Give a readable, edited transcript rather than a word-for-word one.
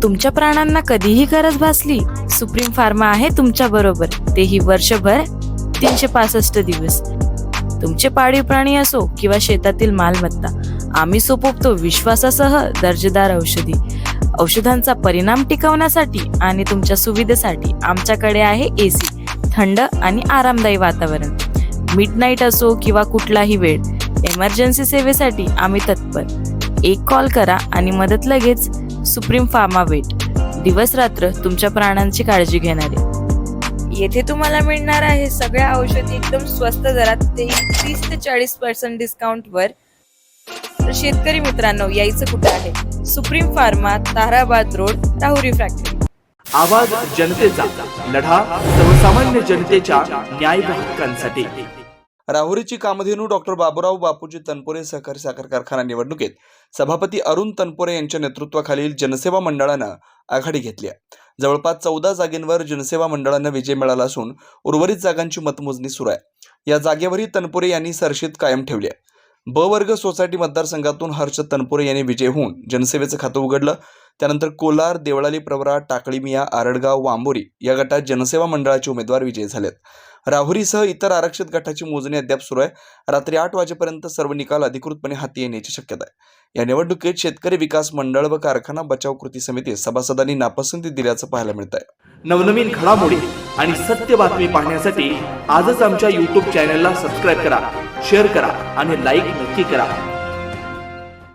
तुमच्या प्राणांना कधीही गरज भासली, सुप्रीम फार्मा आहे तुमच्या बरोबर, तेही वर्षभर 365 दिवस. तुमचे पाळीव प्राणी असो किंवा शेतातील मालमत्ता, आम्ही सोपवतो विश्वासासह दर्जेदार औषधांचा परिणाम टिकवण्यासाठी आणि तुमच्या सुविधेसाठी आमच्याकडे आहे AC, थंड आणि आरामदायी वातावरण. मिडनाईट असो किंवा कुठलाही वेळ, इमर्जन्सी सेवेसाठी आम्ही तत्पर. एक कॉल करा आणि मदत लगेच. सुप्रीम फार्मा वेट, दिवस रात्र तुमच्या प्राणांची काळजी घेणारे. येथे तुम्हाला मिळणार आहे सगळ्या औषधी एकदम स्वस्त दरात, ते 30 ते 40% डिस्काउंटवर. तर शेतकरी मित्रांनो, यायचं कुठे आहे? Supreme pharma, Tarabad road, Rahuri factory. आवाज जनतेचा, लढा सर्वसामान्य जनतेच्या न्याय हक्कांसाठी. राहुरीची कामधेनू डॉक्टर बाबूराव बापूजी तनपुरे सहकारी साखर कारखाना निवडणुकीत सभापती अरुण तनपुरे यांच्या नेतृत्वाखालील जनसेवा मंडळानं आघाडी घेतली आहे. जवळपास 14 जागेंवर जनसेवा मंडळानं विजय मिळाला असून उर्वरित जागांची मतमोजणी सुरू आहे. या जागेवरही तनपुरे यांनी सरशीत कायम ठेवली आहे. ब वर्ग सोसायटी मतदारसंघातून हर्ष तनपुरे यांनी विजय होऊन जनसेवेचं खातं उघडलं. त्यानंतर कोलार, देवळाली प्रवरा, टाकळीमिया, आरडगाव, वांबोरी या गटात जनसेवा मंडळाचे उमेदवार विजयी झालेत. राहुरीसह इतर आरक्षित गटाची मोजणी अद्याप सुरू आहे. रात्री 8 वाजेपर्यंत सर्व निकाल अधिकृतपणे हाती येण्याची शक्यता आहे. या निवडणुकीत शेतकरी विकास मंडळ व कारखाना बचाव कृती समिती सभासदांनी नापसंती दिल्याचं पाहायला मिळत आहे. नवनवीन घडामोडी आणि सत्य बातमी पाहण्यासाठी आजच आमच्या YouTube चॅनलला सबस्क्राईब करा, शेअर करा आणि लाईक नक्की करा.